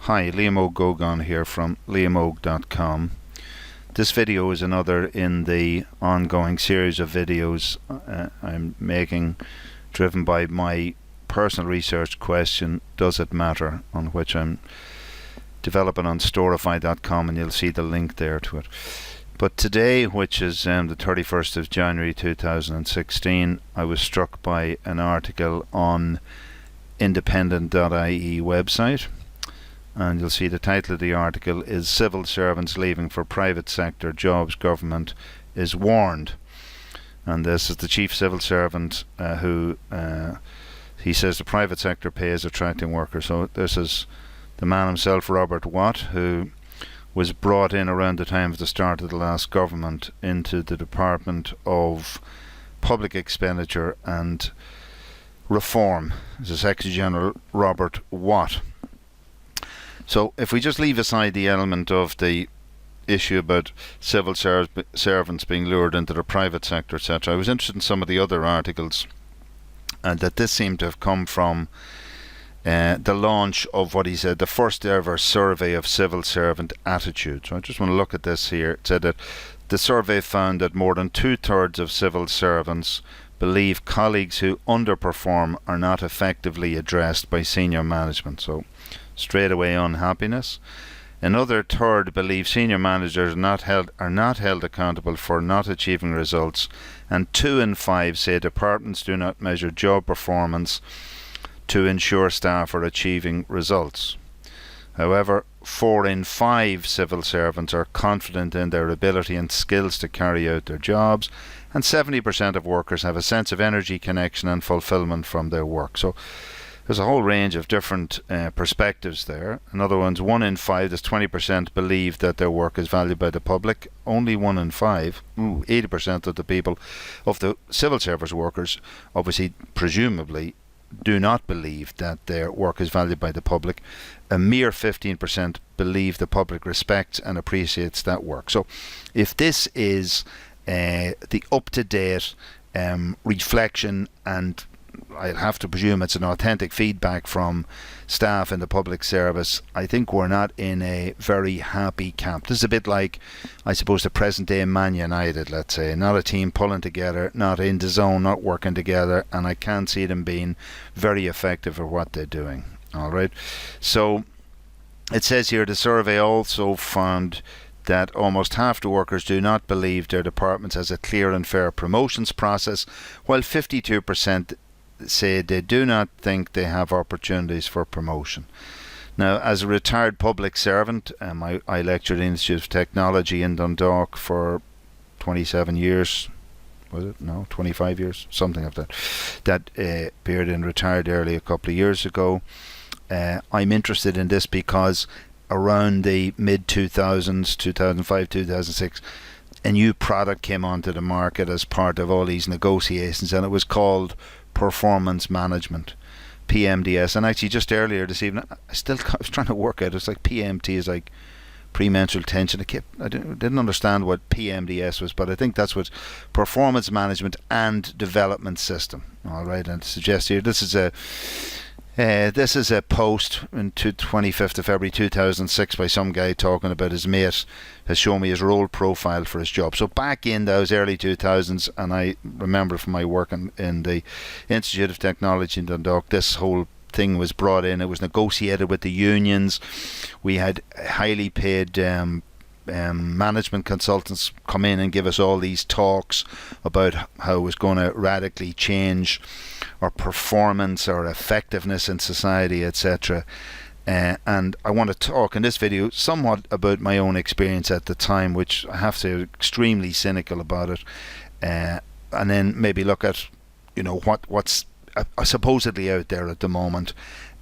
Hi, Liam O'Gogan here from liamogue.com. This video is another in the ongoing series of videos I'm making, driven by my personal research question, does it matter, on which I'm developing on storify.com, and you'll see the link there to it. But today, which is the 31st of January 2016, I was struck by an article on independent.ie website, and you'll see the title of the article is "Civil Servants Leaving for Private Sector Jobs, Government is Warned." And this is the chief civil servant who he says the private sector pay is attracting workers. So this is the man himself, Robert Watt, who was brought in around the time of the start of the last government into the Department of Public Expenditure and Reform. This is Secretary General Robert Watt. So if we just leave aside the element of the issue about civil servants being lured into the private sector, etc., I was interested in some of the other articles, and that this seemed to have come from the launch of what he said, the first ever survey of civil servant attitudes. So I just want to look at this here. It said that the survey found that more than 2/3 of civil servants believe colleagues who underperform are not effectively addressed by senior management. So straight away unhappiness. Another third believe senior managers are not held accountable for not achieving results, and 2 in 5 say departments do not measure job performance to ensure staff are achieving results. However, 4 in 5 civil servants are confident in their ability and skills to carry out their jobs, and 70% of workers have a sense of energy, connection and fulfilment from their work. So there's a whole range of different perspectives there. Another one's 1 in 5, that's 20%, believe that their work is valued by the public. Only 1 in 5, 80% of the people, of the civil service workers, obviously, presumably, do not believe that their work is valued by the public. A mere 15% believe the public respects and appreciates that work. So if this is the up-to-date reflection, and I'd have to presume it's an authentic feedback from staff in the public service, I think we're not in a very happy camp. This is a bit like, I suppose, the present day Man United, let's say. Not a team pulling together, not in the zone, not working together, and I can't see them being very effective at what they're doing. Alright, so it says here the survey also found that almost half the workers do not believe their departments has a clear and fair promotions process, while 52% say they do not think they have opportunities for promotion. Now, as a retired public servant, I lectured in the Institute of Technology in Dundalk for 27 years. Was it? No, 25 years, something like that. That period, and retired early a couple of years ago. I'm interested in this because around the mid-2000s, 2005, 2006, a new product came onto the market as part of all these negotiations, and it was called Performance Management, PMDS. And actually just earlier this evening I was trying to work out, it's like PMT is like premenstrual tension. I didn't understand what PMDS was, but I think that's what Performance Management and Development System. Alright, and suggest here this is a post in 25th of February 2006 by some guy talking about his mate has shown me his role profile for his job. So back in those early 2000s, and I remember from my work in the Institute of Technology in Dundalk, this whole thing was brought in. It was negotiated with the unions. We had highly paid management consultants come in and give us all these talks about how it was going to radically change our performance, our effectiveness in society, etc. And I want to talk in this video somewhat about my own experience at the time, which I have to say extremely cynical about it, and then maybe look at what's supposedly out there at the moment,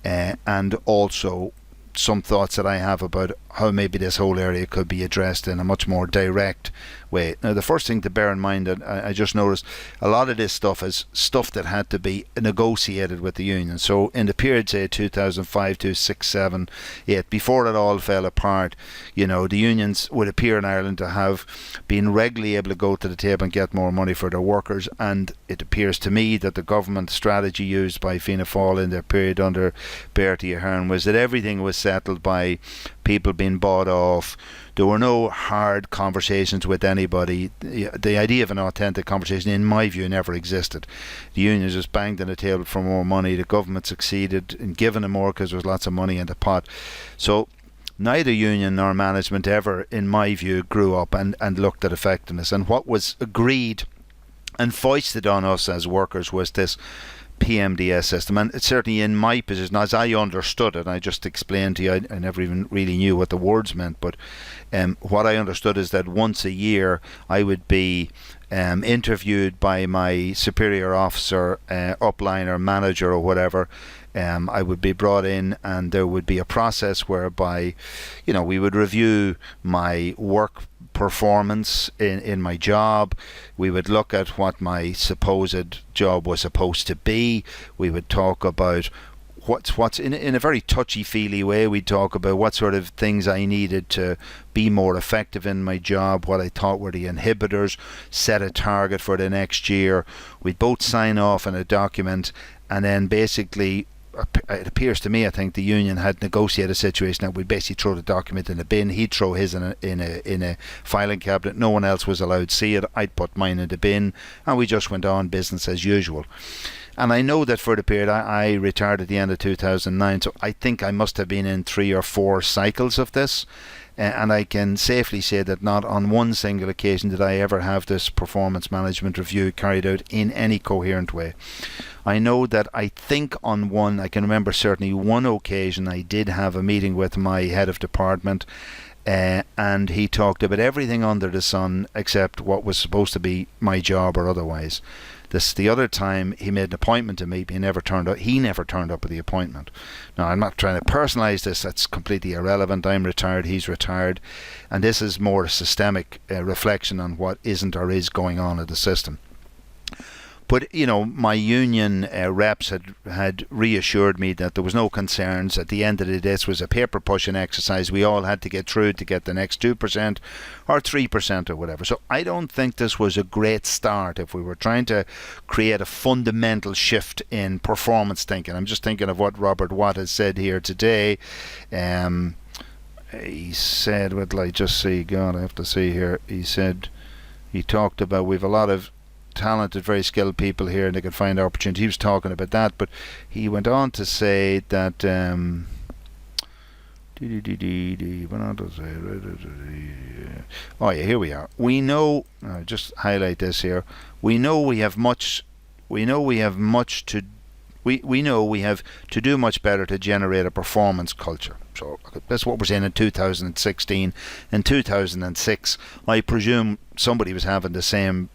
and also some thoughts that I have about how maybe this whole area could be addressed in a much more direct way. Now, the first thing to bear in mind, that I just noticed, a lot of this stuff is stuff that had to be negotiated with the union. So in the period, say 2005 to 6, 7, 8, before it all fell apart, you know, the unions would appear in Ireland to have been regularly able to go to the table and get more money for their workers. And it appears to me that the government strategy used by Fianna Fáil in their period under Bertie Ahern was that everything was settled by people being bought off. There were no hard conversations with anybody. The idea of an authentic conversation, in my view, never existed. The unions just banged on the table for more money. The government succeeded in giving them more because there was lots of money in the pot. So neither union nor management ever, in my view, grew up and looked at effectiveness. And what was agreed and foisted on us as workers was this PMDS system. And it's certainly in my position, as I understood it, I just explained to you, I never even really knew what the words meant, but what I understood is that once a year I would be interviewed by my superior officer, upliner, manager or whatever. I would be brought in, and there would be a process whereby, you know, we would review my work performance in my job. We would look at what my supposed job was supposed to be. We would talk about what's in a very touchy-feely way. We'd talk about what sort of things I needed to be more effective in my job, what I thought were the inhibitors, set a target for the next year. We'd both sign off on a document, and then basically, it appears to me, I think the union had negotiated a situation that we'd basically throw the document in a bin. He'd throw his in a filing cabinet. No one else was allowed to see it. I'd put mine in the bin, and we just went on business as usual. And I know that for the period, I retired at the end of 2009, so I think I must have been in 3 or 4 cycles of this. And I can safely say that not on one single occasion did I ever have this performance management review carried out in any coherent way. I know that I think on one, I can remember certainly one occasion I did have a meeting with my head of department, and he talked about everything under the sun except what was supposed to be my job or otherwise. The other time he made an appointment to me, he never turned up at the appointment. Now, I'm not trying to personalise this, that's completely irrelevant. I'm retired, he's retired, and this is more a systemic reflection on what isn't or is going on in the system. But, you know, my union reps had reassured me that there was no concerns. At the end of the day, this was a paper pushing exercise. We all had to get through to get the next 2% or 3% or whatever. So I don't think this was a great start if we were trying to create a fundamental shift in performance thinking. I'm just thinking of what Robert Watt has said here today. He said, what did I just see? God, I have to see here. He talked about we've a lot of talented, very skilled people here, and they can find opportunity. He was talking about that, but he went on to say that oh yeah, here we are. We know, just highlight this here. We know we have to do much better to generate a performance culture. So that's what we're saying in 2016. In 2006, I presume somebody was having the same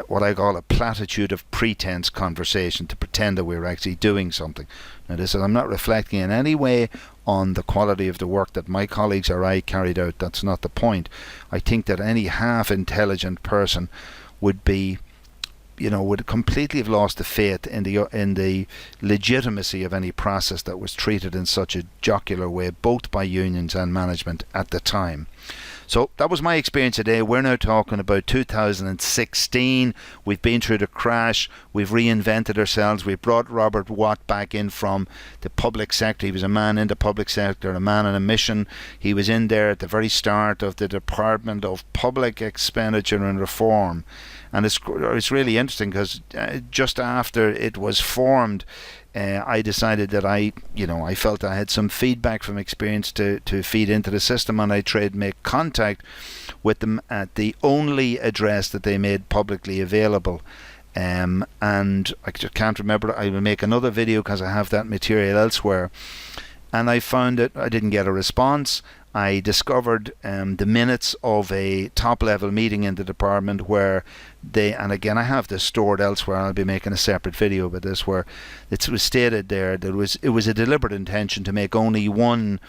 what I call a platitude of pretense conversation to pretend that we were actually doing something. Now, this is, I'm not reflecting in any way on the quality of the work that my colleagues or I carried out. That's not the point. I think that any half-intelligent person would be, you know, would completely have lost the faith in the legitimacy of any process that was treated in such a jocular way, both by unions and management at the time. So that was my experience today. We're now talking about 2016. We've been through the crash. We've reinvented ourselves. We've brought Robert Watt back in from the public sector. He was a man in the public sector, a man on a mission. He was in there at the very start of the Department of Public Expenditure and Reform. And it's really interesting because just after it was formed, I decided that I felt I had some feedback from experience to feed into the system, and I tried to make contact with them at the only address that they made publicly available. And I just can't remember. I will make another video because I have that material elsewhere. And I found that I didn't get a response. I discovered the minutes of a top-level meeting in the department where they, and again I have this stored elsewhere, I'll be making a separate video about this, where it was stated there that it was a deliberate intention to make only one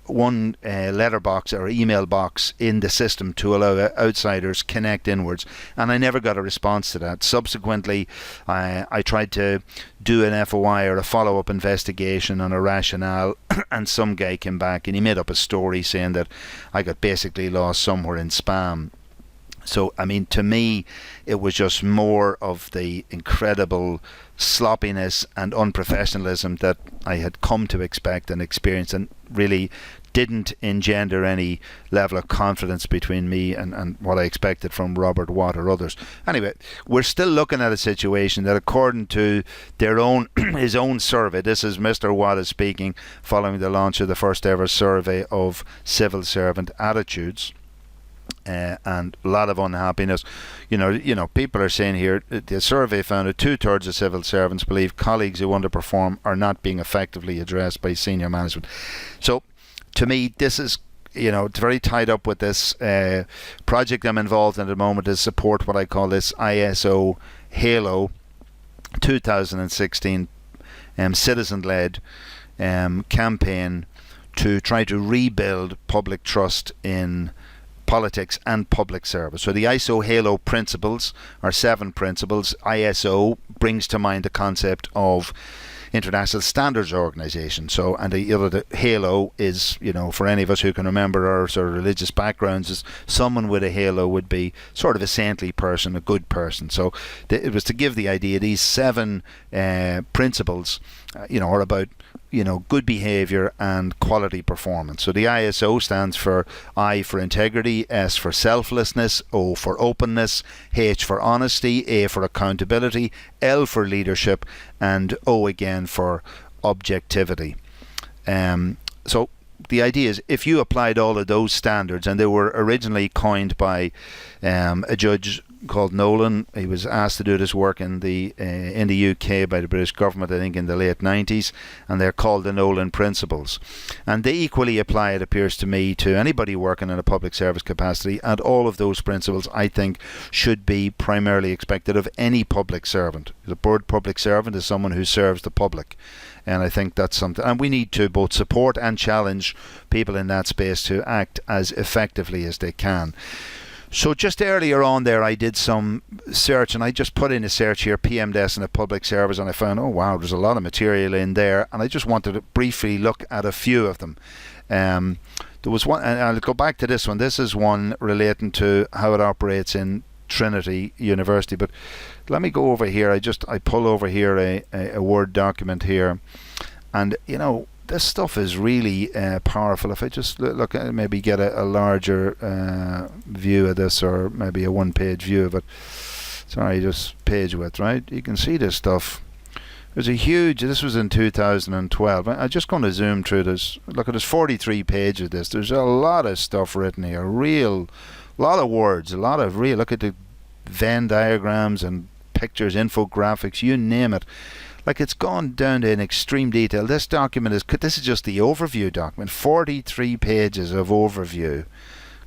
letterbox or email box in the system to allow outsiders connect inwards, and I never got a response to that. Subsequently, I tried to do an FOI or a follow-up investigation on a rationale, and some guy came back and he made up a story saying that I got basically lost somewhere in spam. So, I mean, to me, it was just more of the incredible sloppiness and unprofessionalism that I had come to expect and experience, and really didn't engender any level of confidence between me and what I expected from Robert Watt or others. Anyway, we're still looking at a situation that, according to their own his own survey, this is Mr. Watt is speaking following the launch of the first ever survey of civil servant attitudes. And a lot of unhappiness. You know, people are saying here, the survey found that 2/3 of civil servants believe colleagues who underperform are not being effectively addressed by senior management. So, to me, this is, it's very tied up with this project I'm involved in at the moment, is support what I call this ISO Halo 2016 citizen-led campaign to try to rebuild public trust in politics and public service. So the ISO Halo principles are 7 principles. ISO brings to mind the concept of International Standards Organization. So, and the halo is, for any of us who can remember our sort of religious backgrounds, is someone with a halo would be sort of a saintly person, a good person. So it was to give the idea these 7 principles, are about good behavior and quality performance. So the ISO stands for I for integrity, S for selflessness, O for openness, H for honesty, A for accountability, L for leadership, and O again for objectivity. So the idea is, if you applied all of those standards, and they were originally coined by a judge called Nolan. He was asked to do this work in the UK by the British government, I think in the late 90s, and they're called the Nolan Principles. And they equally apply, it appears to me, to anybody working in a public service capacity, and all of those principles, I think, should be primarily expected of any public servant. The word public servant is someone who serves the public. And I think that's something, and we need to both support and challenge people in that space to act as effectively as they can. So just earlier on there, I did some search, and I just put in a search here, PM Desk in a public service, and I found, oh wow, there's a lot of material in there, and I just wanted to briefly look at a few of them. There was one, and I'll go back to this one. This is one relating to how it operates in Trinity University, but let me go over here. I pull over here a Word document here, and this stuff is really powerful. If I just look at it, maybe get a larger view of this, or maybe a one-page view of it. Sorry, just page width, right? You can see this stuff. There's a huge, this was in 2012. I'm just going to zoom through this. Look, there's 43 pages of this. There's a lot of stuff written here. A lot of words, a lot of real, look at the Venn diagrams and pictures, infographics, you name it. Like, it's gone down to an extreme detail. This document this is just the overview document. 43 pages of overview.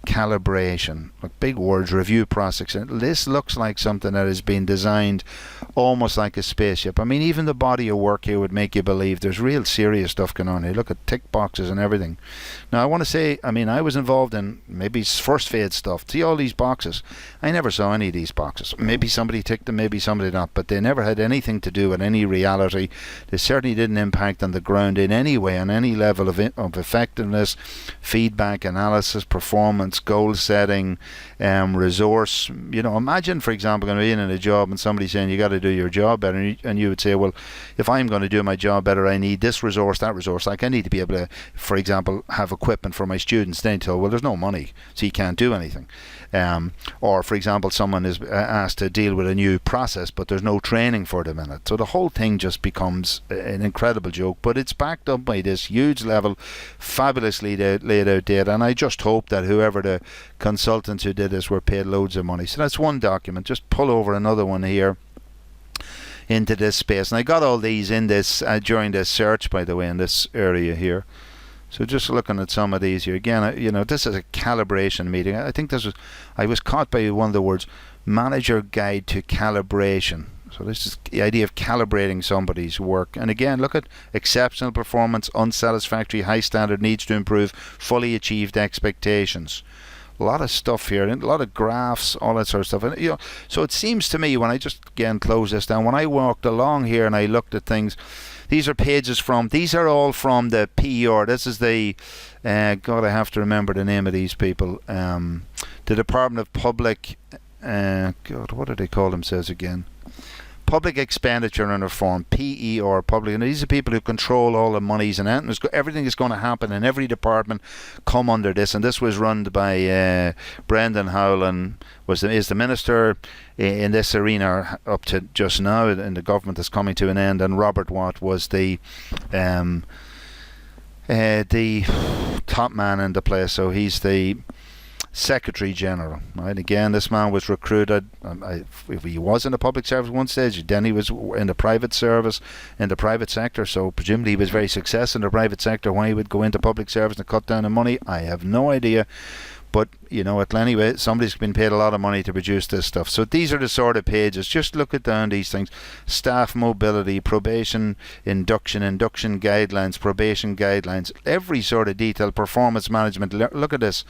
Calibration, like big words, review process. This looks like something that has been designed almost like a spaceship. I mean, even the body of work here would make you believe there's real serious stuff going on here. Look at tick boxes and everything. Now, I want to say, I was involved in maybe first phase stuff. See all these boxes? I never saw any of these boxes. Maybe somebody ticked them, maybe somebody not, but they never had anything to do with any reality. They certainly didn't impact on the ground in any way, on any level of effectiveness, feedback, analysis, performance, goal setting, resource. Imagine, for example, going in a job and somebody saying you got to do your job better, and you would say, well, if I'm going to do my job better, I need this resource, that resource. Like, I need to be able to, for example, have equipment for my students. Then tell, well, there's no money, so you can't do anything. Or, for example, someone is asked to deal with a new process, but there's no training for them in it. So the whole thing just becomes an incredible joke, but it's backed up by this huge level, fabulously laid out data, and I just hope that whoever the consultants who did this were paid loads of money. So that's one document. Just pull over another one here into this space, and I got all these in this during this search, by the way, in this area here. So just looking at some of these here again, this is a calibration meeting. I think I was caught by one of the words, manager guide to calibration. So this is the idea of calibrating somebody's work. And again, look at exceptional performance, unsatisfactory, high standard, needs to improve, fully achieved expectations. A lot of stuff here, and a lot of graphs, all that sort of stuff. And, so it seems to me, when I just again close this down, when I walked along here and I looked at things, these are all from the PER. This is the, God, I have to remember the name of these people. The Department of Public, God, what do they call themselves again? Public Expenditure and Reform, PER, public, and these are people who control all the monies, and everything is going to happen in every department come under this. And this was run by Brendan Howland, is the minister in this arena up to just now, and the government is coming to an end. And Robert Watt was the top man in the place, so he's the Secretary General, right? Again, this man was recruited. If he was in the public service at one stage, then he was in the private service, in the private sector. So presumably he was very successful in the private sector. Why he would go into public service and cut down on money, I have no idea. But anyway, somebody's been paid a lot of money to produce this stuff. So these are the sort of pages. Just look at down these things: staff mobility, probation, induction guidelines, probation guidelines, every sort of detail, performance management. Look at this: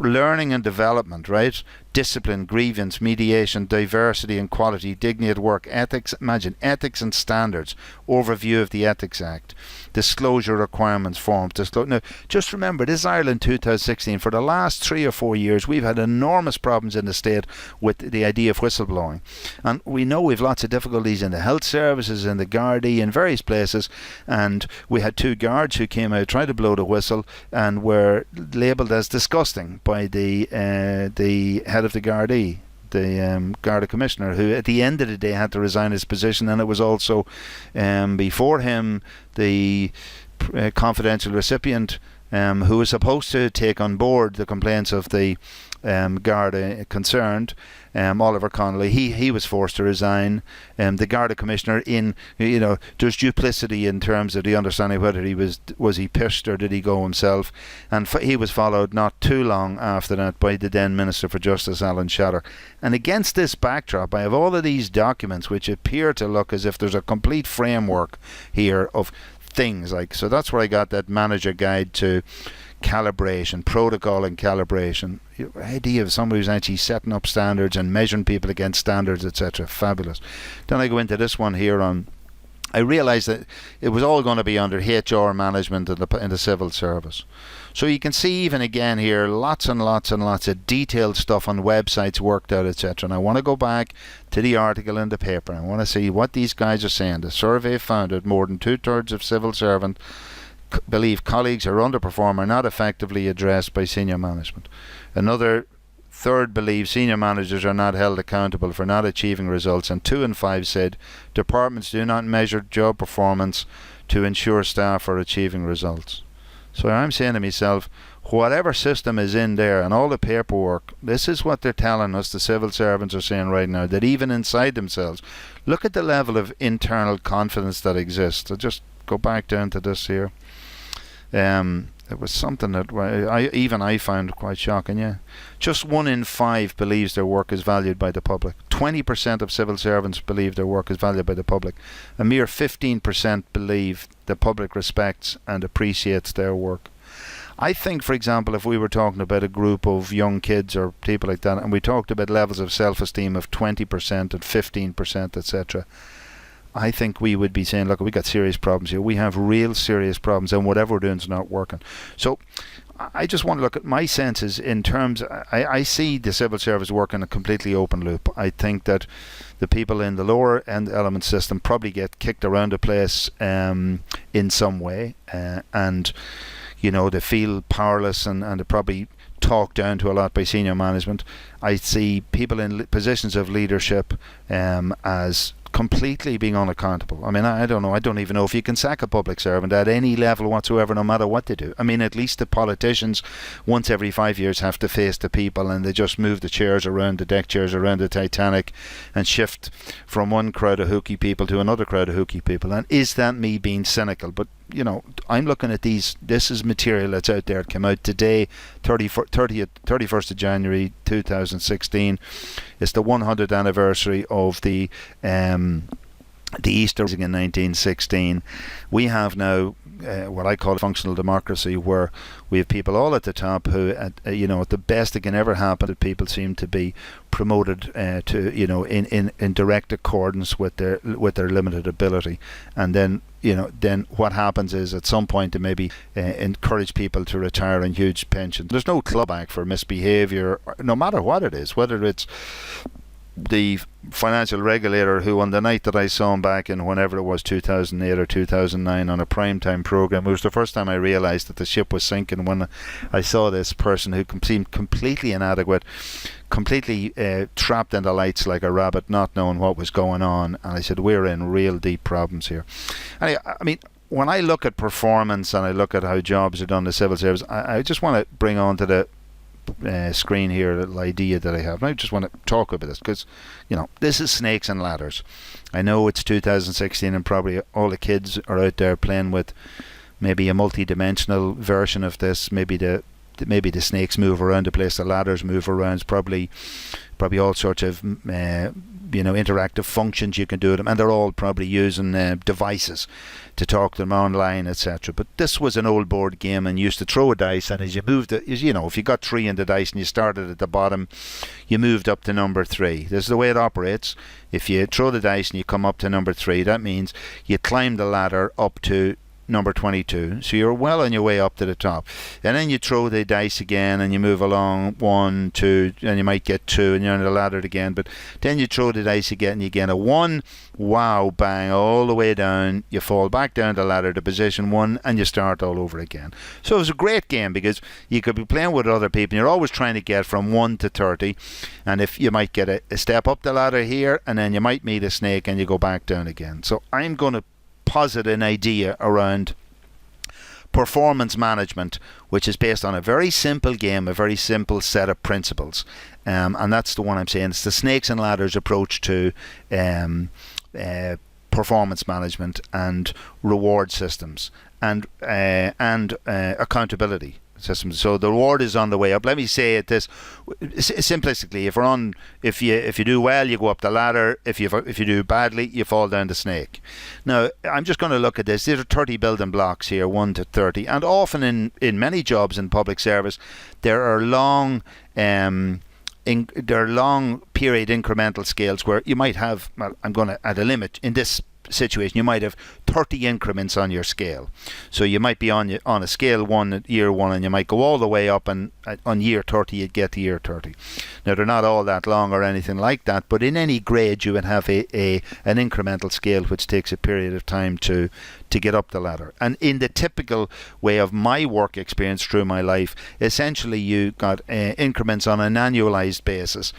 learning and development, right? Discipline, grievance, mediation, diversity and quality, dignity at work, ethics. Imagine ethics and standards. Overview of the Ethics Act, disclosure requirements forms. Now, just remember, this is Ireland 2016. For the last 3 or 4 years, we've had enormous problems in the state with the idea of whistleblowing, and we know we've lots of difficulties in the health services, in the Gardaí, in various places. And we had 2 guards who came out, tried to blow the whistle, and were labelled as disgusting by the head of the Gardaí, the Garda Commissioner, who at the end of the day had to resign his position. And it was also before him the confidential recipient who was supposed to take on board the complaints of the Garda concerned, Oliver Connolly. He was forced to resign. The Garda Commissioner, there's duplicity in terms of the understanding whether was he pushed or did he go himself. And he was followed not too long after that by the then Minister for Justice, Alan Shatter. And against this backdrop, I have all of these documents which appear to look as if there's a complete framework here of things like, so that's where I got that manager guide to calibration, protocol and calibration. Idea of somebody who's actually setting up standards and measuring people against standards, etc. Fabulous. Then I go into this one here on, I realised that it was all going to be under HR management in the civil service. So you can see even again here lots and lots and lots of detailed stuff on websites worked out, etc. And I want to go back to the article in the paper. I want to see what these guys are saying. The survey found that more than 2/3 of civil servants believe colleagues are underperform or not effectively addressed by senior management. Another third believe senior managers are not held accountable for not achieving results, and 2 in 5 said departments do not measure job performance to ensure staff are achieving results. So I'm saying to myself, whatever system is in there and all the paperwork, this is what they're telling us the civil servants are saying right now, that even inside themselves, look at the level of internal confidence that exists. I'll just go back down to this here. It was something that I found quite shocking. Yeah, just 1 in 5 believes their work is valued by the public. 20% of civil servants believe their work is valued by the public. A mere 15% believe the public respects and appreciates their work. I think, for example, if we were talking about a group of young kids or people like that, and we talked about levels of self-esteem of 20% and 15%, etc., I think we would be saying, look, we got serious problems here. We have real serious problems, and whatever we're doing is not working. So I just want to look at my senses in terms, I see the civil service working a completely open loop. I think that the people in the lower end element system probably get kicked around the place in some way, and they feel powerless, and they're probably talked down to a lot by senior management. I see people in positions of leadership as completely being unaccountable. I mean, I don't know. I don't even know if you can sack a public servant at any level whatsoever, no matter what they do. I mean, at least the politicians once every 5 years have to face the people, and they just move the chairs around, the deck chairs around the Titanic, and shift from one crowd of hooky people to another crowd of hooky people. And is that me being cynical? But I'm looking at these. This is material that's out there. It came out today, 31st of January 2016. It's the 100th anniversary of the Easter Rising in 1916. We have now what I call functional democracy, where we have people all at the top who, at the best that can ever happen, that people seem to be promoted in direct accordance with their limited ability, and then what happens is at some point they maybe encourage people to retire on huge pensions. There's no clawback for misbehaviour, no matter what it is, whether it's the financial regulator who, on the night that I saw him back in whenever it was, 2008 or 2009, on a primetime programme, it was the first time I realised that the ship was sinking, when I saw this person who seemed completely inadequate, completely trapped in the lights like a rabbit, not knowing what was going on. And I said, we're in real deep problems here. And I mean, when I look at performance and I look at how jobs are done in the civil service, I just want to bring on to the screen here a little idea that I have. And I just want to talk about this because, this is snakes and ladders. I know it's 2016 and probably all the kids are out there playing with maybe a multi-dimensional version of this. Maybe the snakes move around the place, the ladders move around. It's probably all sorts of interactive functions you can do with them, and they're all probably using devices to talk to them online, etc. But this was an old board game, and you used to throw a dice, and as you moved it, if you got 3 in the dice and you started at the bottom, you moved up to number 3. This is the way it operates. If you throw the dice and you come up to number 3, that means you climb the ladder up to number 22, so you're well on your way up to the top. And then you throw the dice again and you move along 1, 2, and you might get 2 and you're on the ladder again. But then you throw the dice again and you get a 1, wow, bang, all the way down. You fall back down the ladder to position 1 and you start all over again. So it was a great game because you could be playing with other people and you're always trying to get from 1 to 30, and if you might get a step up the ladder here, and then you might meet a snake and you go back down again. So I'm going to posit an idea around performance management, which is based on a very simple game, a very simple set of principles, and that's the one I'm saying. It's the snakes and ladders approach to performance management and reward systems and accountability systems. So the reward is on the way up. Let me say it this simplistically: if you do well, you go up the ladder. If you do badly, you fall down the snake. Now, I'm just going to look at this. These are 30 building blocks here, 1 to 30, and often in many jobs in public service, there are long period incremental scales where you might have, well, I'm going to add a limit in this situation, you might have 30 increments on your scale. So you might be on a scale 1 at year 1, and you might go all the way up, and on year 30 you'd get to year 30. Now, they're not all that long or anything like that, but in any grade you would have an incremental scale which takes a period of time to get up the ladder. And in the typical way of my work experience through my life, essentially you got increments on an annualized basis,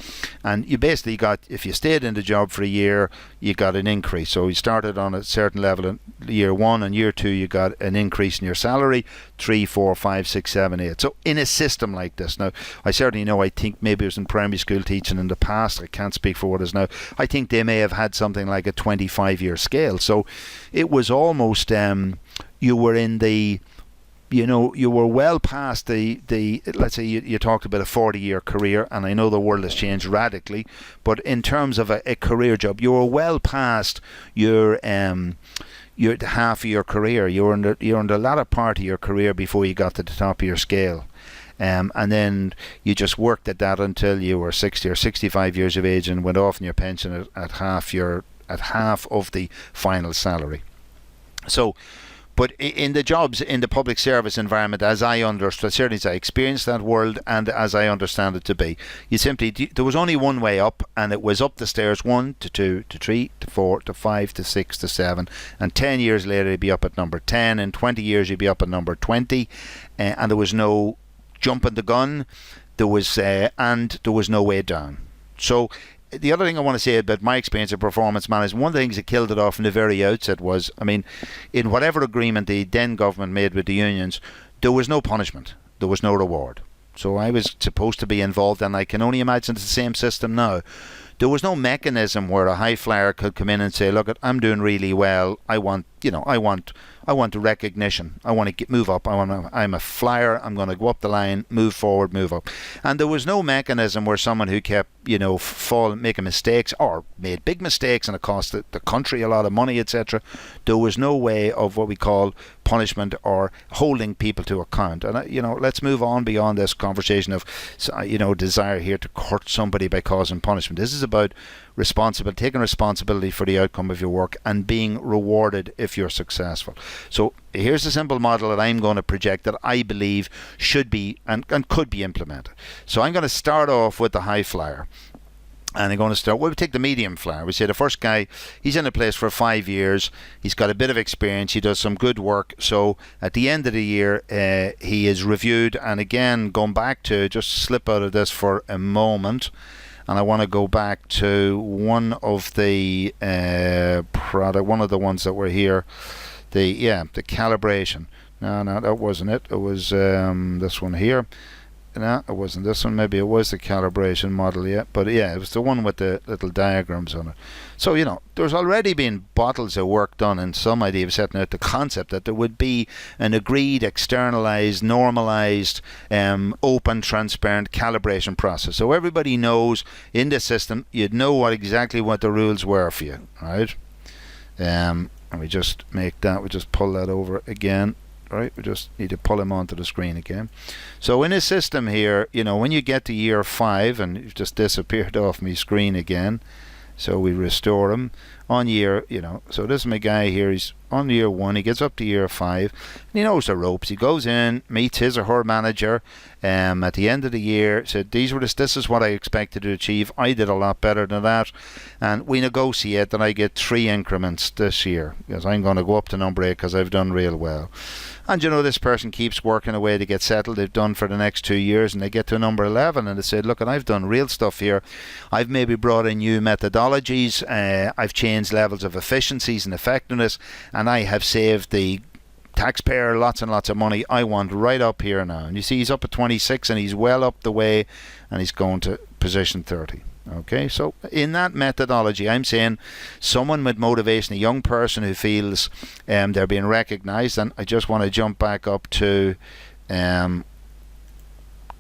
and you basically got, if you stayed in the job for a year, you got an increase. So you started on a certain level in year 1, and year 2 you got an increase in your salary, 3, 4, 5, 6, 7, 8. So in a system like this, now I certainly know, I think maybe it was in primary school teaching in the past, I can't speak for what it is now, I think they may have had something like a 25-year scale. So it was almost you were in the, you were well past the let's say you talked about a 40-year career, and I know the world has changed radically, but in terms of a career job, you were well past your half of your career. You're in the latter part of your career before you got to the top of your scale. And then you just worked at that until you were 60 or 65 years of age and went off in your pension at half of the final salary. So, but in the jobs in the public service environment, as I understood, certainly as I experienced that world and as I understand it to be, there was only one way up, and it was up the stairs: 1 to 2 to 3 to 4 to 5 to 6 to 7, and 10 years later you'd be up at number 10, in 20 years you'd be up at number 20, and there was no jumping the gun, there was no way down. So the other thing I want to say about my experience of performance management, one of the things that killed it off from the very outset was, in whatever agreement the then government made with the unions, there was no punishment, there was no reward. So I was supposed to be involved, and I can only imagine it's the same system now. There was no mechanism where a high flyer could come in and say, look, I'm doing really well. I want the recognition. I want to move up. I'm a flyer. I'm going to go up the line, move forward, move up. And there was no mechanism where someone who kept, making mistakes or made big mistakes and it cost the country a lot of money, etc. There was no way of what we call punishment or holding people to account. And let's move on beyond this conversation of desire here to hurt somebody by causing punishment. This is about taking responsibility for the outcome of your work and being rewarded if you're successful. So here's a simple model that I'm going to project that I believe should be and could be implemented. So I'm going to start off with the high flyer. And I'm going to start, we'll take the medium flyer. We say the first guy, he's in a place for 5 years. He's got a bit of experience. He does some good work. So at the end of the year, he is reviewed. And again, going back to, just slip out of this for a moment. And I want to go back to one of the one of the ones that were here. The calibration. No, that wasn't it. It was this one here. No, it wasn't this one. Maybe it was the calibration model, yeah. But yeah, it was the one with the little diagrams on it. So, there's already been bottles of work done and some idea of setting out the concept that there would be an agreed, externalized, normalized, open, transparent calibration process. So everybody knows in the system, you'd know exactly what the rules were for you, right? And we just make that, we just pull that over again. Right, we just need to pull him onto the screen again. So in his system here, when you get to year 5, and you've just disappeared off my screen again, so we restore him on year, so this is my guy here, he's on year 1, he gets up to year 5, and he knows the ropes. He goes in, meets his or her manager, at the end of the year, said, this is what I expected to achieve. I did a lot better than that, and we negotiate that I get 3 increments this year, because I'm going to go up to number 8 because I've done real well. And this person keeps working away to get settled. They've done for the next 2 years, and they get to number 11, and they said, look, and I've done real stuff here. I've maybe brought in new methodologies. I've changed levels of efficiencies and effectiveness, and I have saved the taxpayer lots and lots of money. I want right up here now. And you see he's up at 26, and he's well up the way, and he's going to position 30. Okay, so in that methodology, I'm saying someone with motivation, a young person who feels they're being recognized. And I just want to jump back up to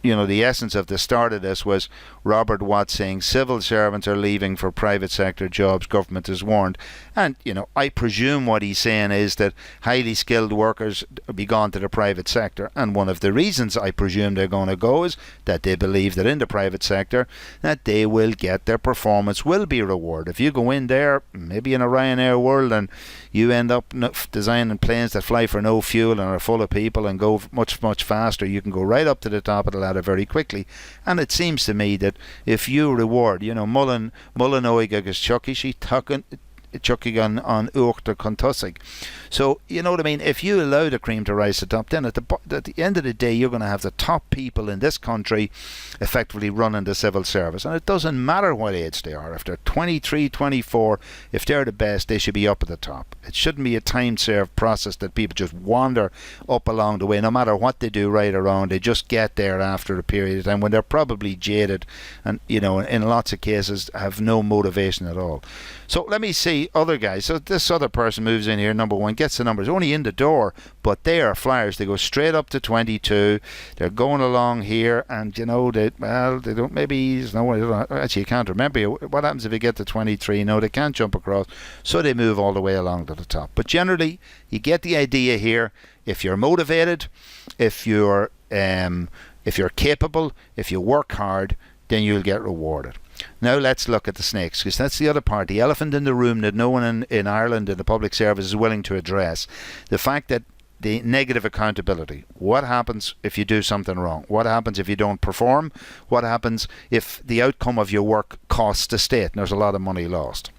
the essence of the start of this was Robert Watt saying civil servants are leaving for private sector jobs, government is warned. And I presume what he's saying is that highly skilled workers be gone to the private sector, and one of the reasons I presume they're going to go is that they believe that in the private sector that they will get their performance will be rewarded. If you go in there, maybe in a Ryanair world, and you end up designing planes that fly for no fuel and are full of people and go much, much faster, you can go right up to the top of the ladder very quickly. And it seems to me that if you reward, Mullen oig agus chucky she tucking chucking on uachtar contusig. So you know what I mean. If you allow the cream to rise to the top, then at the end of the day, you're going to have the top people in this country effectively running the civil service, and it doesn't matter what age they are. If they're 23, 24, if they're the best, they should be up at the top. It shouldn't be a time-served process that people just wander up along the way. No matter what they do right or wrong, they just get there after a period of time when they're probably jaded and in lots of cases have no motivation at all. So let me see other guys. So this other person moves in here, number 1, gets the numbers, only in the door, but they are flyers. They go straight up to 22. They're going along here, and they don't. Maybe actually, you can't remember what happens if you get to 23. No, they can't jump across, so they move all the way along to the top. But generally, you get the idea here. If you're motivated, if you're capable, if you work hard, then you'll get rewarded. Now let's look at the snakes, because that's the other part, the elephant in the room that no one in Ireland in the public service is willing to address. The fact that the negative accountability. What happens if you do something wrong? What happens if you don't perform? What happens if the outcome of your work costs the state and there's a lot of money lost?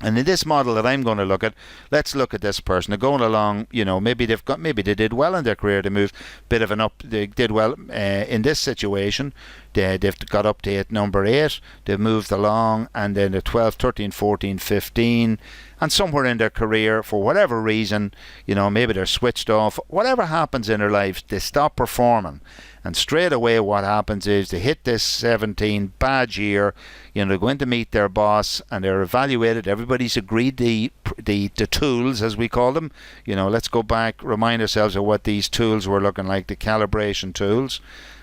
And in this model that I'm going to look at, let's look at this person. They're going along, maybe they did well in their career. They moved they did well in this situation. they've got up to number 8, they've moved along, and then at 12, 13, 14, 15, and somewhere in their career, for whatever reason, maybe they're switched off, whatever happens in their lives, they stop performing. And straight away what happens is they hit this 17 bad year, they go in to meet their boss and they're evaluated. Everybody's agreed the tools, as we call them. Let's go back, remind ourselves of what these tools were looking like, the calibration tools.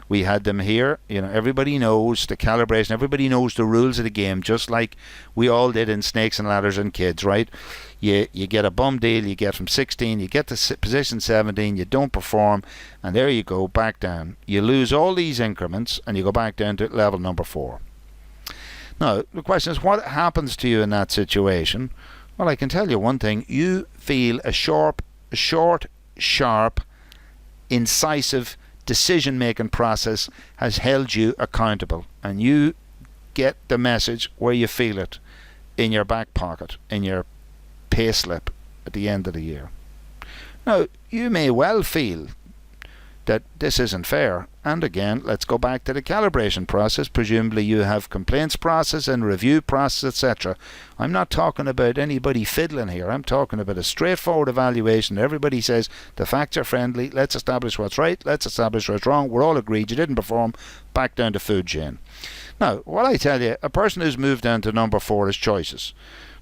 We had them here. Everybody knows the calibration. Everybody knows the rules of the game, just like we all did in Snakes and Ladders and Kids, right? You get a bum deal, you get from 16, you get to position 17, you don't perform, and there you go, back down. You lose all these increments, and you go back down to level number 4. Now, the question is, what happens to you in that situation? Well, I can tell you one thing. You feel a short, sharp, incisive decision-making process has held you accountable, and you get the message where you feel it in your back pocket, in your pay slip at the end of the year. Now, you may well feel that this isn't fair, and again, let's go back to the calibration process. Presumably you have complaints process and review process, etc. I'm not talking about anybody fiddling here. I'm talking about a straightforward evaluation. Everybody says the facts are friendly, let's establish what's right, let's establish what's wrong, we're all agreed you didn't perform, back down to food chain. Now, what I tell you, a person who's moved down to number 4 has choices.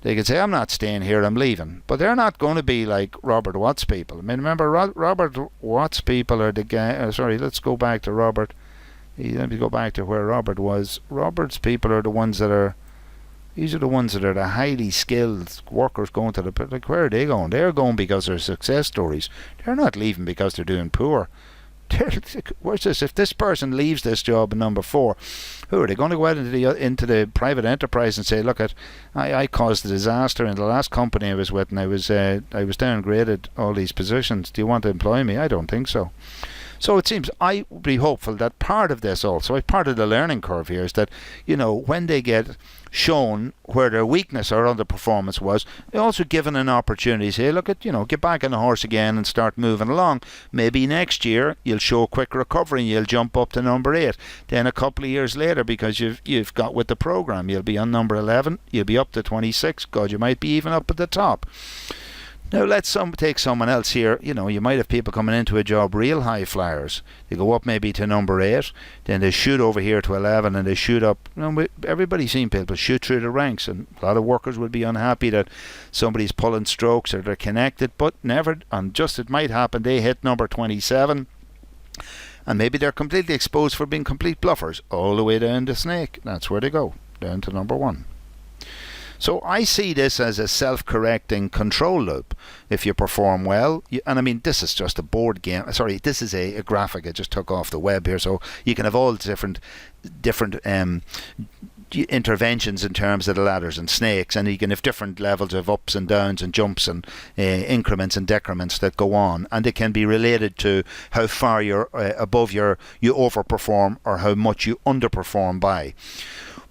They can say, I'm not staying here, I'm leaving. But they're not going to be like Robert Watt's people. I mean, remember, Robert Watt's people are the guy... let's go back to Robert. Let me go back to where Robert was. Robert's people are the ones that are... These are the ones that are the highly skilled workers going to the... Like, where are they going? They're going because they're success stories. They're not leaving because they're doing poor. What's this? If this person leaves this job in number 4, who are they going to go out into the private enterprise and say, look, I caused the disaster in the last company I was with, and I was downgraded all these positions. Do you want to employ me? I don't think so. So it seems I would be hopeful that part of this also, part of the learning curve here, is that, when they get shown where their weakness or underperformance was, they're also given an opportunity to say, look, get back on the horse again and start moving along. Maybe next year you'll show a quick recovery and you'll jump up to number 8. Then a couple of years later, because you've got with the program, you'll be on number 11, you'll be up to 26. God, you might be even up at the top. Now let's take someone else here. You might have people coming into a job real high flyers. They go up maybe to number 8, then they shoot over here to 11, and they shoot up. Everybody's seen people shoot through the ranks, and a lot of workers would be unhappy that somebody's pulling strokes or they're connected, but never, and just it might happen, they hit number 27, and maybe they're completely exposed for being complete bluffers all the way down to Snake. That's where they go, down to number 1. So I see this as a self-correcting control loop. If you perform well, and I mean, this is just a board game. Sorry, this is a graphic I just took off the web here. So you can have all different interventions in terms of the ladders and snakes, and you can have different levels of ups and downs and jumps and increments and decrements that go on, and they can be related to how far you're above you overperform or how much you underperform by.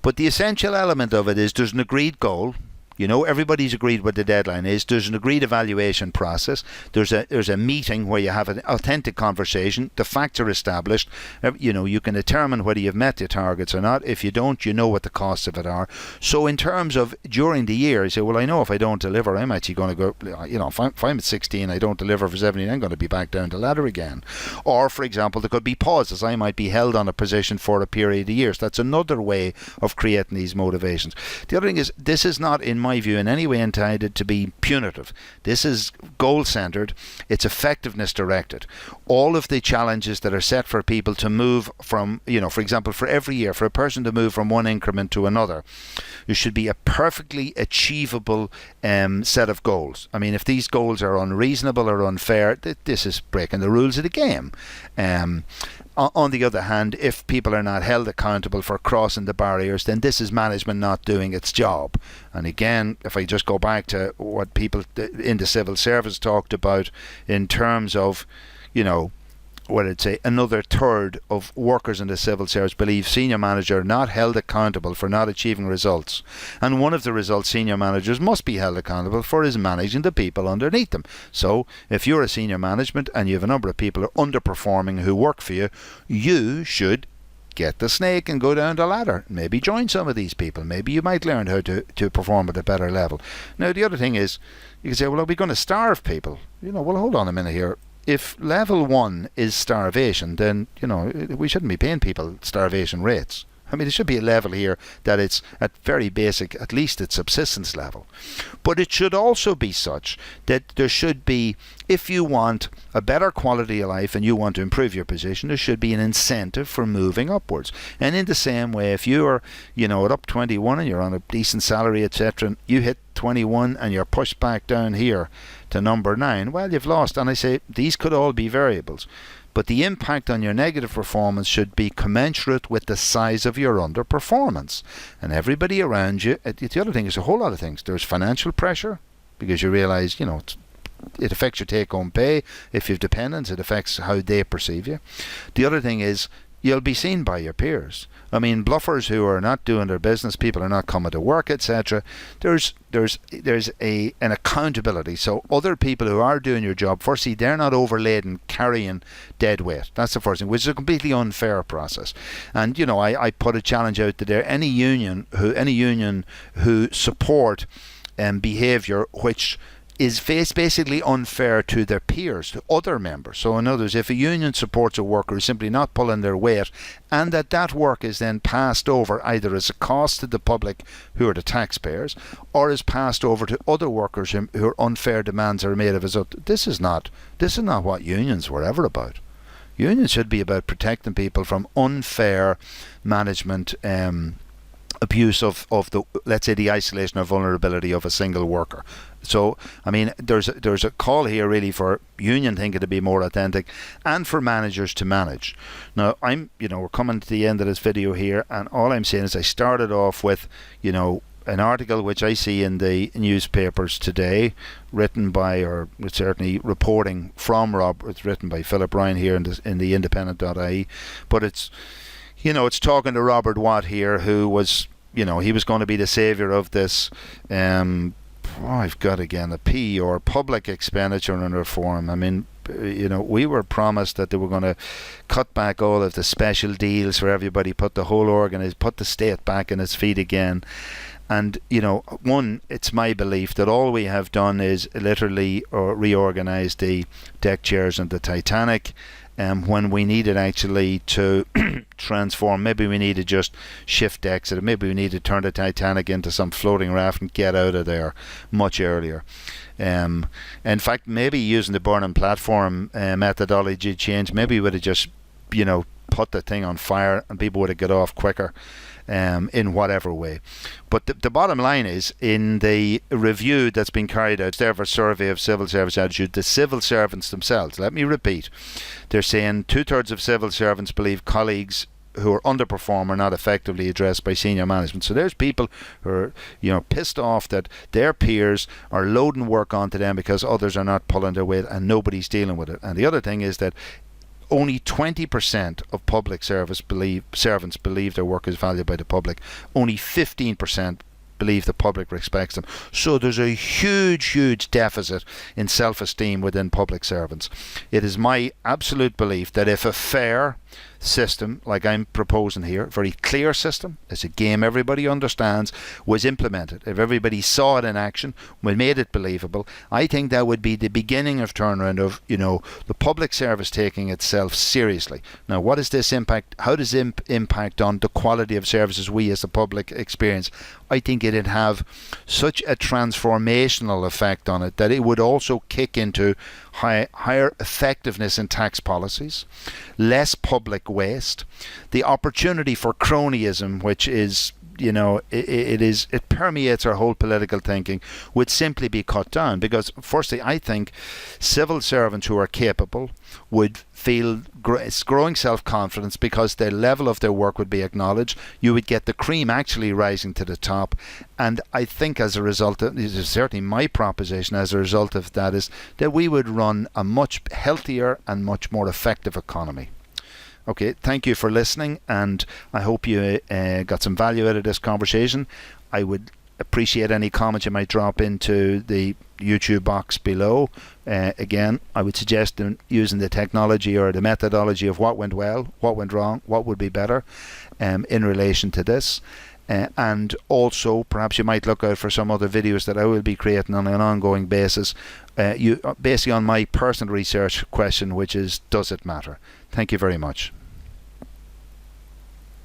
But the essential element of it is there's an agreed goal. Everybody's agreed what the deadline is. There's an agreed evaluation process. There's a meeting where you have an authentic conversation. The facts are established. You can determine whether you've met your targets or not. If you don't, you know what the costs of it are. So in terms of during the year, you say, well, I know if I don't deliver, I'm actually going to go, if I'm at 16, I don't deliver for 17, I'm going to be back down the ladder again. Or, for example, there could be pauses. I might be held on a position for a period of years. That's another way of creating these motivations. The other thing is, this is not, in my view, in any way intended to be punitive. This is goal-centered. It's effectiveness directed. All of the challenges that are set for people to move from, for example, for every year, for a person to move from one increment to another, there should be a perfectly achievable set of goals. I mean, if these goals are unreasonable or unfair, this is breaking the rules of the game. On the other hand, if people are not held accountable for crossing the barriers, then this is management not doing its job. And again, if I just go back to what people in the civil service talked about in terms of, what I'd say, another third of workers in the civil service believe senior manager not held accountable for not achieving results. And one of the results senior managers must be held accountable for is managing the people underneath them. So if you're a senior management and you have a number of people who are underperforming who work for you, you should get the snake and go down the ladder. Maybe join some of these people. Maybe you might learn how to perform at a better level. Now, the other thing is, you can say, well, are we going to starve people? Well, hold on a minute here. If level 1 is starvation, then, we shouldn't be paying people starvation rates. I mean, there should be a level here that it's at very basic, at least at subsistence level. But it should also be such that there should be, if you want a better quality of life and you want to improve your position, there should be an incentive for moving upwards. And in the same way, if you're, at up 21 and you're on a decent salary, etc., you hit 21 and you're pushed back down here to number 9, well, you've lost. And I say these could all be variables. But the impact on your negative performance should be commensurate with the size of your underperformance. And everybody around you, the other thing is a whole lot of things. There's financial pressure, because you realise, it affects your take-home pay. If you have dependents, it affects how they perceive you. The other thing is, you'll be seen by your peers. I mean, bluffers who are not doing their business, people are not coming to work, etc. There's an accountability. So other people who are doing your job, firstly, they're not overladen carrying dead weight. That's the first thing, which is a completely unfair process. And I put a challenge out there. Any union who support behaviour which is basically unfair to their peers, to other members. So in other words, if a union supports a worker who's simply not pulling their weight, and that work is then passed over either as a cost to the public, who are the taxpayers, or is passed over to other workers who unfair demands are made of us. This is not what unions were ever about. Unions should be about protecting people from unfair management, abuse of the, let's say, the isolation or vulnerability of a single worker. So, I mean, there's a call here really for union thinking to be more authentic, and for managers to manage. Now, we're coming to the end of this video here, and all I'm saying is I started off with, an article which I see in the newspapers today, written by, or certainly reporting from it's written by Philip Ryan here in the independent.ie, but it's talking to Robert Watt here, who was, he was going to be the saviour of this, I've got again, a P, or public expenditure and reform. I mean, we were promised that they were going to cut back all of the special deals for everybody, put the state back on its feet again. And, it's my belief that all we have done is literally reorganise the deck chairs and the Titanic, when we needed actually to transform. Maybe we need to just shift decks, or maybe we need to turn the Titanic into some floating raft and get out of there much earlier. In fact, maybe using the burning platform methodology change, maybe we would have just, put the thing on fire and people would have got off quicker. In whatever way. But the bottom line is, in the review that's been carried out, there for survey of civil service attitude, the civil servants themselves, let me repeat, they're saying 2/3 of civil servants believe colleagues who are underperform are not effectively addressed by senior management. So there's people who are, pissed off that their peers are loading work onto them because others are not pulling their weight and nobody's dealing with it. And the other thing is that only 20% of public servants believe their work is valued by the public. Only 15% believe the public respects them. So there's a huge deficit in self-esteem within public servants. It is my absolute belief that if a fair system, like I'm proposing here, a very clear system, it's a game everybody understands, was implemented, if everybody saw it in action, we made it believable, I think that would be the beginning of turnaround of, the public service taking itself seriously. Now, what is this impact? How does it impact on the quality of services we as the public experience? I think it'd have such a transformational effect on it that it would also kick into higher effectiveness in tax policies, less public waste, the opportunity for cronyism, which is, it permeates our whole political thinking, would simply be cut down. Because firstly, I think civil servants who are capable would feel growing self-confidence because the level of their work would be acknowledged. You would get the cream actually rising to the top. And I think as a result, this is certainly my proposition, as a result of that, is that we would run a much healthier and much more effective economy. Okay, thank you for listening, and I hope you got some value out of this conversation. I would appreciate any comments you might drop into the YouTube box below. Again, I would suggest using the technology or the methodology of what went well, what went wrong, what would be better in relation to this. And also perhaps you might look out for some other videos that I will be creating on an ongoing basis, basically on my personal research question, which is, does it matter? Thank you very much.